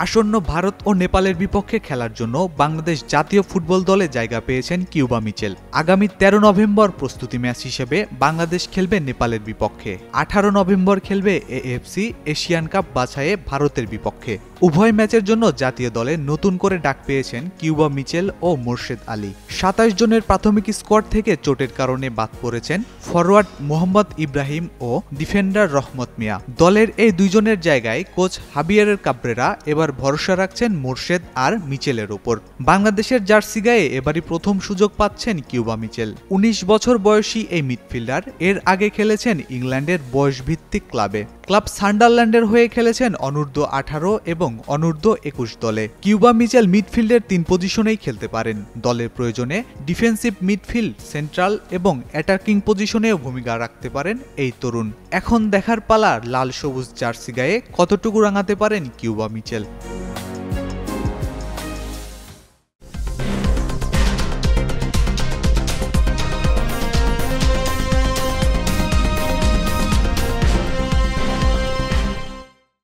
আসন্ন ভারত ও নেপালের বিপক্ষে খেলার জন্য বাংলাদেশ জাতীয় ফুটবল দলে জায়গা পেয়েছেন কিউবা মিচেল। আগামী 13 নভেম্বর প্রস্তুতি ম্যাচ হিসেবে বাংলাদেশ খেলবে নেপালের বিপক্ষে, 18 নভেম্বর খেলবে এএফসি এশিয়ান কাপ বাছাইয়ে ভারতের বিপক্ষে। উভয় ম্যাচের জন্য জাতীয় দলে নতুন করে ডাক পেয়েছেন কিউবা মিচেল ও মোর্শেদ আলী। 27 জনের প্রাথমিক স্কোয়াড থেকে চোটের কারণে বাদ পড়েছেন ফরওয়ার্ড মোহাম্মদ ইব্রাহিম ও ডিফেন্ডার রহমত মিয়া। দলের এই দুইজনের জায়গায় কোচ হাবিয়ারের কাবরেরা এবার ভরসা রাখছেন মোর্শেদ আর মিচেলের উপর। বাংলাদেশের জার্সি গায়ে এবারই প্রথম সুযোগ পাচ্ছেন কিউবা মিচেল। 19 বছর বয়সী এই মিডফিল্ডার এর আগে খেলেছেন ইংল্যান্ডের বয়সভিত্তিক ক্লাবে। ক্লাব সান্ডারল্যান্ডের হয়ে খেলেছেন অনূর্ধ্ব 18 এবং অনূর্ধ্ব 21 দলে। কিউবা মিচেল মিডফিল্ডের 3 পজিশনেই খেলতে পারেন। দলের প্রয়োজনে ডিফেন্সিভ মিডফিল্ড, সেন্ট্রাল এবং অ্যাটাকিং পজিশনেও ভূমিকা রাখতে পারেন এই তরুণ। এখন দেখার পালা লাল সবুজ জার্সি গায়ে কতটুকু রাঙাতে পারেন কিউবা মিচেল।